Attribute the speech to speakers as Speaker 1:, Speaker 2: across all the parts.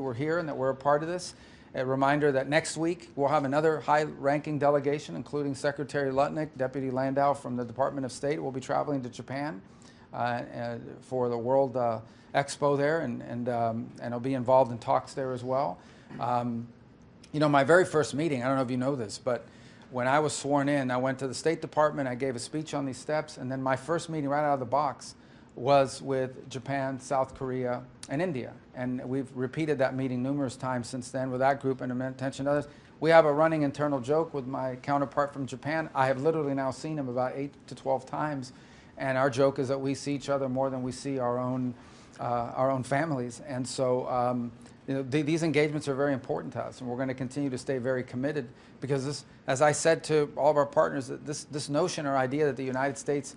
Speaker 1: we're here and that we're a part of this. A reminder that next week we'll have another high-ranking delegation, including Secretary Lutnick, Deputy Landau from the Department of State, will be traveling to Japan for the World Expo there, and will be involved in talks there as well. You know, my very first meeting, I don't know if you know this, but when I was sworn in, I went to the State Department, I gave a speech on these steps, and then my first meeting right out of the box was with Japan, South Korea, and India. And we've repeated that meeting numerous times since then with that group and attention to others. We have a running internal joke with my counterpart from Japan. I have literally now seen him about 8 to 12 times, and our joke is that we see each other more than we see our own families. And so you know, these engagements are very important to us, and we're going to continue to stay very committed because this, as I said to all of our partners, that this notion or idea that the United States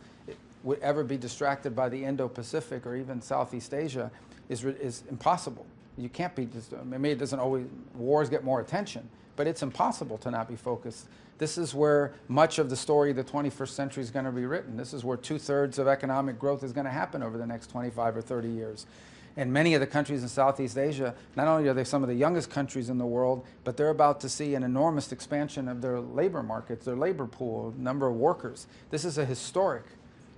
Speaker 1: would ever be distracted by the Indo-Pacific or even Southeast Asia is impossible. You can't be, maybe it doesn't always, wars get more attention, but it's impossible to not be focused. This is where much of the story of the 21st century is going to be written. This is where 2/3 of economic growth is going to happen over the next 25 or 30 years. And many of the countries in Southeast Asia, not only are they some of the youngest countries in the world, but they're about to see an enormous expansion of their labor markets, their labor pool, number of workers. This is a historic,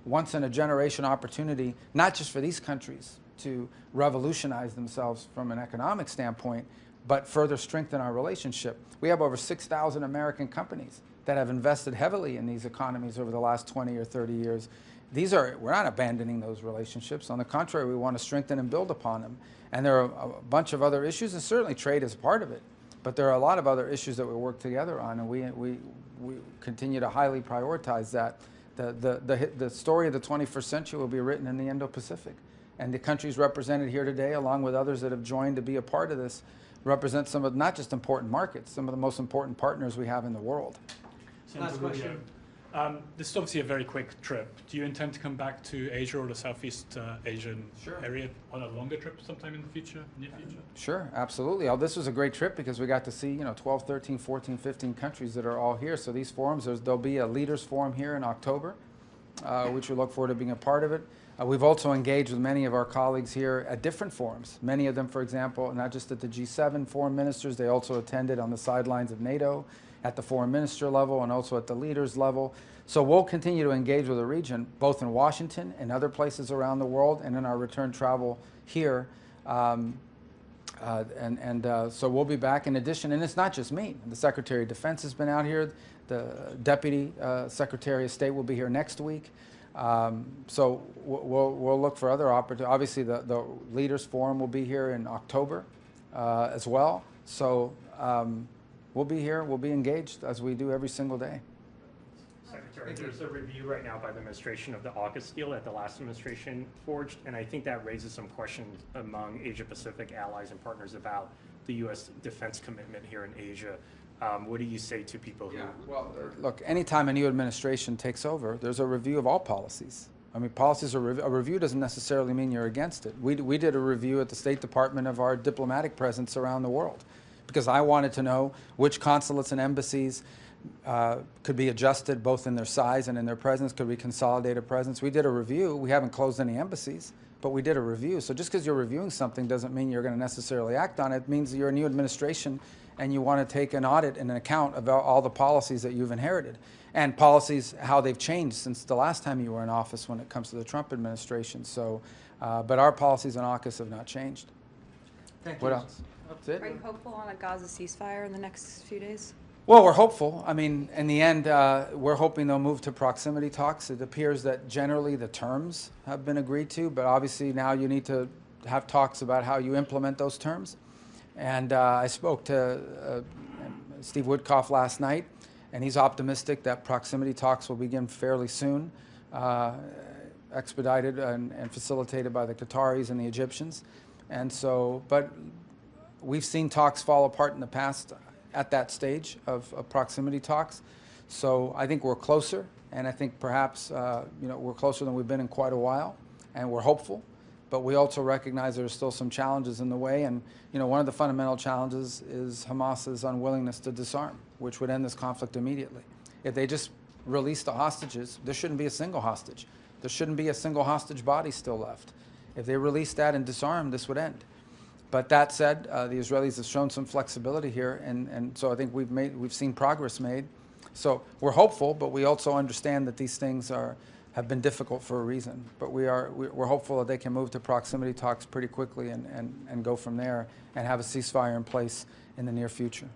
Speaker 1: once-in-a-generation opportunity, not just for these countries to revolutionize themselves from an economic standpoint, but further strengthen our relationship. We have over 6,000 American companies that have invested heavily in these economies over the last 20 or 30 years. We're not abandoning those relationships. On the contrary, we want to strengthen and build upon them. And there are a bunch of other issues, and certainly trade is part of it. But there are a lot of other issues that we work together on, and we continue to highly prioritize that. The story of the 21st century will be written in the Indo-Pacific. And the countries represented here today, along with others that have joined to be a part of this, represent some of not just important markets, some of the most important partners we have in the world.
Speaker 2: Last question. This is obviously a very quick trip. Do you intend to come back to Asia or the Southeast Asian area on a longer trip sometime in the future, near future?
Speaker 1: Sure, absolutely. This was a great trip because we got to see, 12, 13, 14, 15 countries that are all here. So these forums, there'll be a leaders forum here in October, which we look forward to being a part of it. We've also engaged with many of our colleagues here at different forums. Many of them, for example, not just at the G7 foreign ministers, they also attended on the sidelines of NATO at the foreign minister level and also at the leaders level. So we'll continue to engage with the region, both in Washington and other places around the world and in our return travel here. So we'll be back in addition, and it's not just me. The Secretary of Defense has been out here. The Deputy Secretary of State will be here next week. So we'll look for other opportunities. Obviously, the Leaders Forum will be here in October as well. So we'll be here, we'll be engaged as we do every single day.
Speaker 3: Secretary, there's a review right now by the administration of the AUKUS deal that the last administration forged, and I think that raises some questions among Asia-Pacific allies and partners about the U.S. defense commitment here in Asia. What do you say to people who...
Speaker 1: Well, look, anytime a new administration takes over, there's a review of all policies. I mean, policies are a review doesn't necessarily mean you're against it. We did a review at the State Department of our diplomatic presence around the world because I wanted to know which consulates and embassies could be adjusted both in their size and in their presence, could we consolidate a presence. We did a review. We haven't closed any embassies, but we did a review. So just because you're reviewing something doesn't mean you're going to necessarily act on it. It means you're a new administration and you want to take an audit and an account of all the policies that you've inherited and policies, how they've changed since the last time you were in office when it comes to the Trump administration. So, but our policies on AUKUS have not changed.
Speaker 2: Thank you.
Speaker 1: What else? That's it.
Speaker 4: Are you hopeful on a Gaza ceasefire in the next few days?
Speaker 1: Well, we're hopeful. I mean, in the end, we're hoping they'll move to proximity talks. It appears that generally the terms have been agreed to, but obviously now you need to have talks about how you implement those terms. And I spoke to Steve Woodcock last night, and he's optimistic that proximity talks will begin fairly soon, expedited and facilitated by the Qataris and the Egyptians. And so, but we've seen talks fall apart in the past at that stage of proximity talks. So I think we're closer, and I think perhaps we're closer than we've been in quite a while, and we're hopeful. But we also recognize there's still some challenges in the way, and one of the fundamental challenges is Hamas's unwillingness to disarm, which would end this conflict immediately. If they just release the hostages, there shouldn't be a single hostage. There shouldn't be a single hostage body still left. If they release that and disarm, this would end. But that said, the Israelis have shown some flexibility here, and so I think we've seen progress made. So we're hopeful, but we also understand that these things have been difficult for a reason. But we're hopeful that they can move to proximity talks pretty quickly and go from there and have a ceasefire in place in the near future.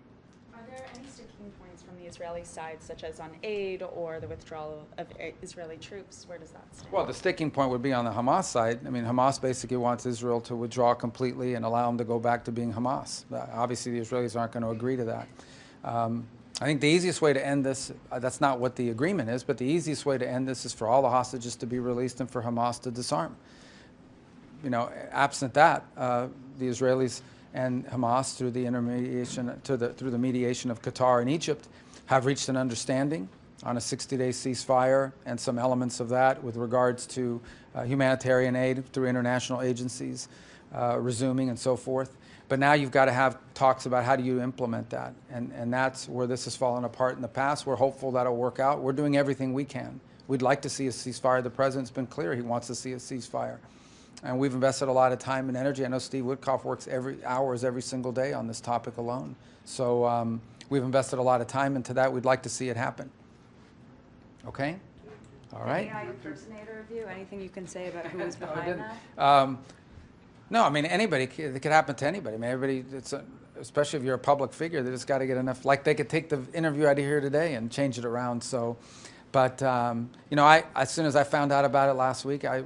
Speaker 5: Are there any sticking points from the Israeli side, such as on aid or the withdrawal of Israeli troops? Where does that stand?
Speaker 1: Well, the sticking point would be on the Hamas side. I mean, Hamas basically wants Israel to withdraw completely and allow them to go back to being Hamas. Obviously, the Israelis aren't going to agree to that. I think the easiest way to end this, that's not what the agreement is, but the easiest way to end this is for all the hostages to be released and for Hamas to disarm. You know, absent that, the Israelis and Hamas, through the through the mediation of Qatar and Egypt, have reached an understanding on a 60-day ceasefire and some elements of that with regards to humanitarian aid through international agencies resuming and so forth. But now you've got to have talks about how do you implement that. And that's where this has fallen apart in the past. We're hopeful that'll work out. We're doing everything we can. We'd like to see a ceasefire. The president's been clear he wants to see a ceasefire. And we've invested a lot of time and energy. I know Steve Woodcock works hours every single day on this topic alone. So we've invested a lot of time into that. We'd like to see it happen. Okay? All right.
Speaker 4: AI impersonator review, anything you can say about who was behind that?
Speaker 1: No, I mean, anybody, it could happen to anybody. I mean, everybody, especially if you're a public figure, they just got to get enough, like they could take the interview out of here today and change it around. So, but, you know, as soon as I found out about it last week, I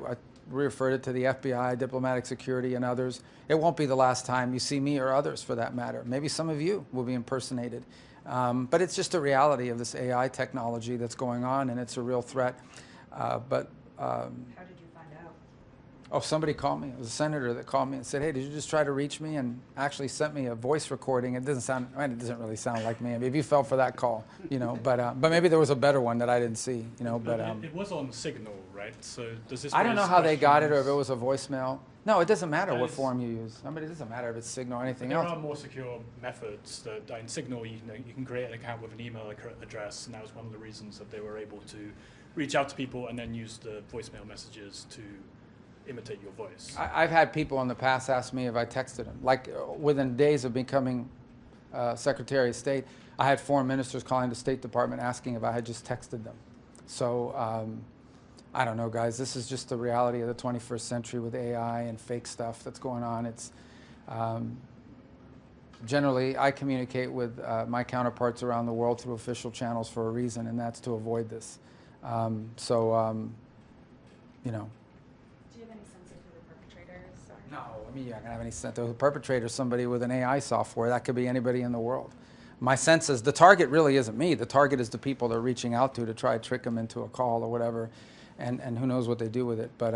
Speaker 1: referred it to the FBI, diplomatic security, and others. It won't be the last time you see me or others, for that matter. Maybe some of you will be impersonated. But it's just a reality of this AI technology that's going on, and it's a real threat.
Speaker 4: How did you find out?
Speaker 1: Oh, somebody called me. It was a senator that called me and said, "Hey, did you just try to reach me?" And actually sent me a voice recording. It doesn't sound, I mean, it doesn't really sound like me. Maybe you fell for that call, you know. But maybe there was a better one that I didn't see, you know. But
Speaker 2: it was on Signal, right? So does this?
Speaker 1: I don't know how they got it, or if it
Speaker 2: questions?
Speaker 1: was a voicemail. No, it doesn't matter what
Speaker 2: Guys-
Speaker 1: form you use. I mean, it doesn't matter if it's Signal or anything
Speaker 2: There
Speaker 1: else.
Speaker 2: are more secure methods that in Signal you can create an account with an email address, and that was one of the reasons that they were able to reach out to people and then use the voicemail messages to imitate your voice.
Speaker 1: I've had people in the past ask me if I texted them. Like within days of becoming Secretary of State, I had foreign ministers calling the State Department asking if I had just texted them. So I don't know, guys. This is just the reality of the 21st century with AI and fake stuff that's going on. It's generally, I communicate with my counterparts around the world through official channels for a reason, and that's to avoid this. You know.
Speaker 5: Do you have any sense of who the perpetrators are?
Speaker 1: No, I mean, you're not going to have any sense. The perpetrator is somebody with an AI software. That could be anybody in the world. My sense is the target really isn't me. The target is the people they're reaching out to try to trick them into a call or whatever, and who knows what they do with it. But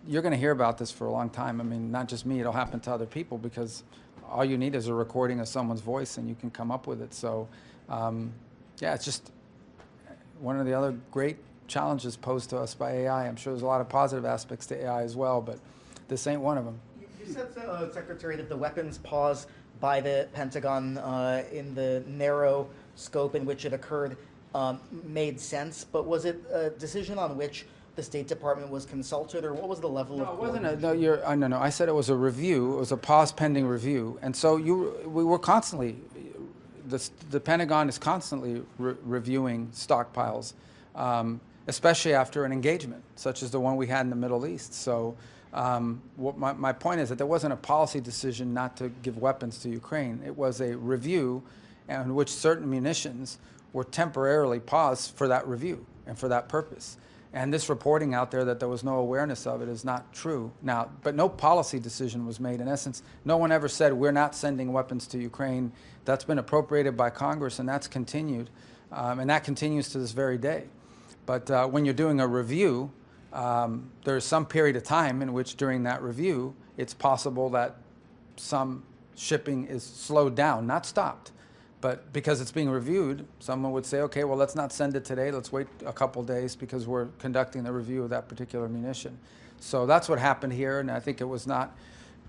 Speaker 1: you're going to hear about this for a long time. I mean, not just me. It'll happen to other people because all you need is a recording of someone's voice and you can come up with it. So, yeah, it's just one of the other great challenges posed to us by AI. I'm sure there's a lot of positive aspects to AI as well, but this ain't one of them.
Speaker 6: You said, Secretary, that the weapons pause by the Pentagon in the narrow scope in which it occurred made sense, but was it a decision on which the State Department was consulted, or what was the level of?
Speaker 1: No, it wasn't a, no, no. I said it was a review. It was a pause pending review, and so we were constantly. The Pentagon is constantly reviewing stockpiles, especially after an engagement such as the one we had in the Middle East. So what my point is that there wasn't a policy decision not to give weapons to Ukraine. It was a review in which certain munitions were temporarily paused for that review and for that purpose. And this reporting out there that there was no awareness of it is not true. Now, but no policy decision was made. In essence, no one ever said we're not sending weapons to Ukraine. That's been appropriated by Congress, and that's continued. And that continues to this very day. But when you're doing a review, there's some period of time in which during that review, it's possible that some shipping is slowed down, not stopped. But because it's being reviewed, someone would say, okay, well, let's not send it today. Let's wait a couple days because we're conducting the review of that particular munition. So that's what happened here, and I think it was not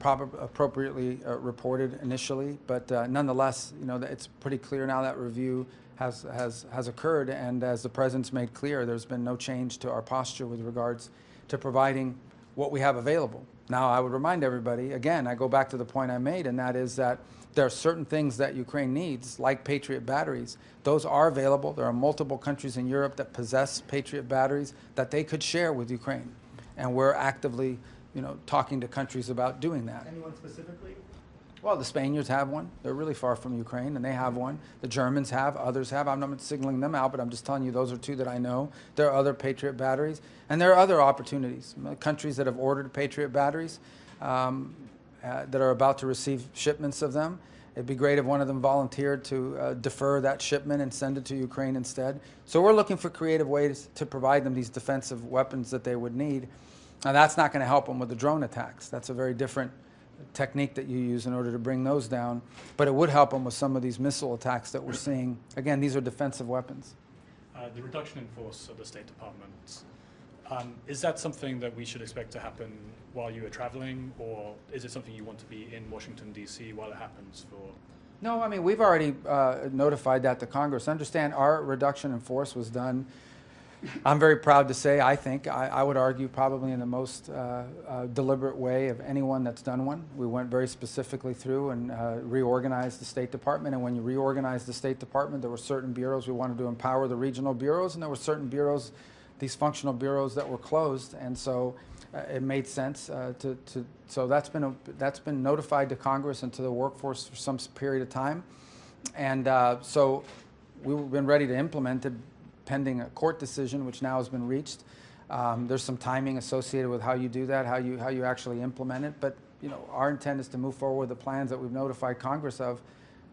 Speaker 1: appropriately reported initially. But nonetheless, you know, it's pretty clear now that review has occurred, and as the President's made clear, there's been no change to our posture with regards to providing what we have available. Now, I would remind everybody, again, I go back to the point I made, and that is that there are certain things that Ukraine needs, like Patriot batteries. Those are available. There are multiple countries in Europe that possess Patriot batteries that they could share with Ukraine. And we're actively, talking to countries about doing that.
Speaker 6: Anyone specifically?
Speaker 1: Well, the Spaniards have one. They're really far from Ukraine, and they have one. The Germans have, others have. I'm not singling them out, but I'm just telling you those are two that I know. There are other Patriot batteries, and there are other opportunities. Countries that have ordered Patriot batteries that are about to receive shipments of them. It'd be great if one of them volunteered to defer that shipment and send it to Ukraine instead. So we're looking for creative ways to provide them these defensive weapons that they would need. Now, that's not going to help them with the drone attacks. That's a very different technique that you use in order to bring those down, but it would help them with some of these missile attacks that we're seeing. Again, these are defensive weapons.
Speaker 2: The reduction in force of the State Department, is that something that we should expect to happen while you are traveling, or is it something you want to be in Washington, D.C. while it happens for?
Speaker 1: No, I mean, we've already notified that to Congress. Understand, our reduction in force was done, I'm very proud to say, I would argue probably in the most deliberate way of anyone that's done one. We went very specifically through and reorganized the State Department, and when you reorganize the State Department, there were certain bureaus we wanted to empower the regional bureaus, and there were certain bureaus, these functional bureaus, that were closed, and so it made sense so that's been notified to Congress and to the workforce for some period of time, and so we've been ready to implement it pending a court decision, which now has been reached. There's some timing associated with how you do that, how you actually implement it. But our intent is to move forward with the plans that we've notified Congress of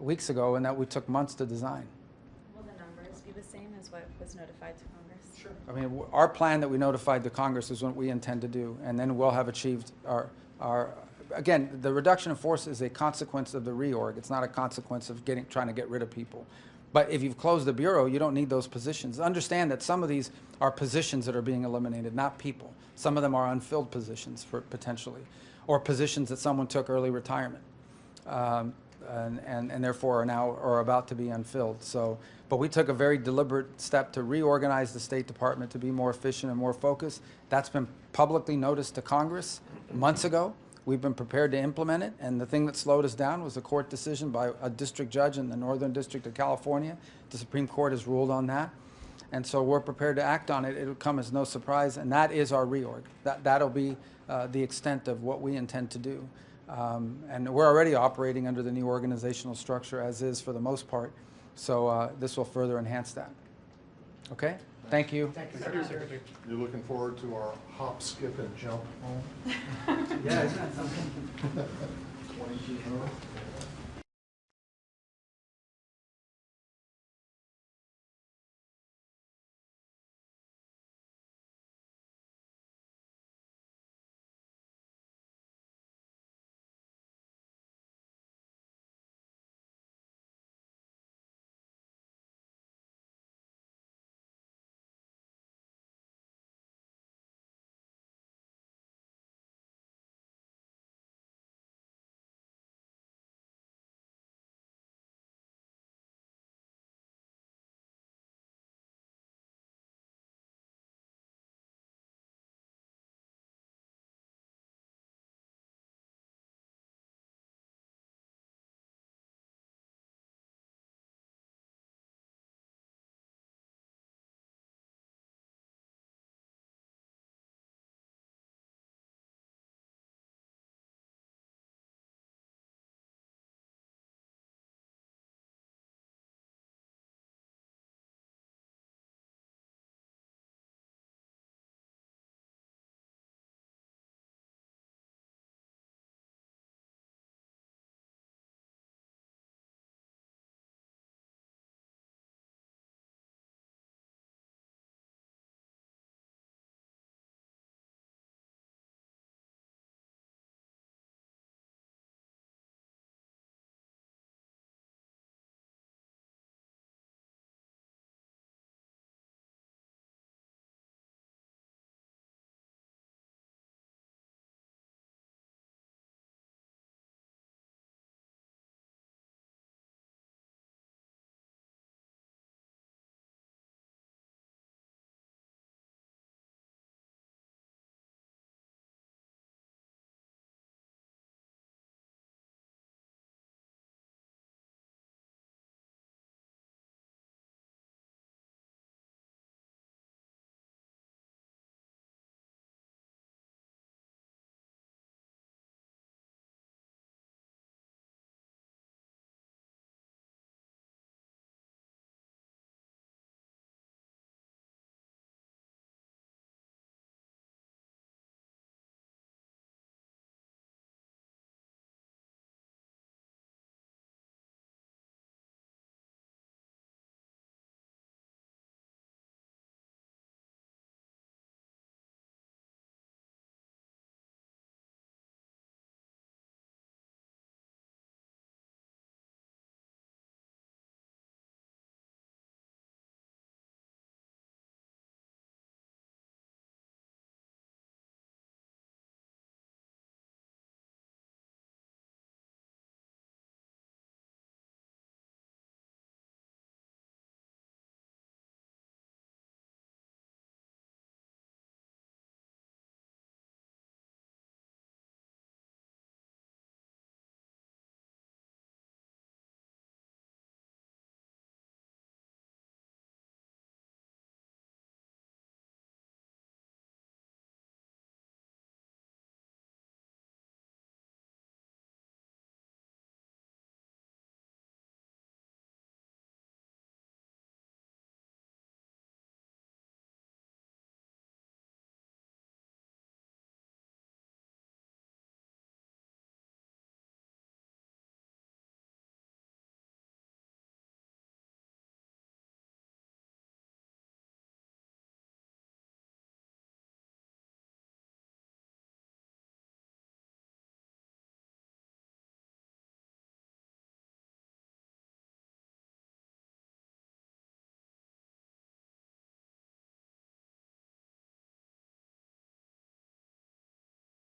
Speaker 1: weeks ago, and that we took months to design.
Speaker 5: Will the numbers be the same as what was notified to Congress?
Speaker 1: Sure. I mean, our plan that we notified to Congress is what we intend to do, and then we'll have achieved our. Again, the reduction in force is a consequence of the reorg. It's not a consequence of trying to get rid of people. But if you've closed the bureau, you don't need those positions. Understand that some of these are positions that are being eliminated, not people. Some of them are unfilled positions, potentially, or positions that someone took early retirement, and therefore are about to be unfilled. So, but we took a very deliberate step to reorganize the State Department to be more efficient and more focused. That's been publicly noticed to Congress months ago. We've been prepared to implement it, and the thing that slowed us down was a court decision by a district judge in the Northern District of California. The Supreme Court has ruled on that, and so we're prepared to act on it. It'll come as no surprise, and that is our reorg. That'll be the extent of what we intend to do, and we're already operating under the new organizational structure as is for the most part, so this will further enhance that. Okay? Thank you.
Speaker 6: Thank you,
Speaker 2: Secretary.
Speaker 7: You're looking forward to our hop, skip, and jump home?
Speaker 6: Yeah, isn't that something?
Speaker 7: 22 minutes.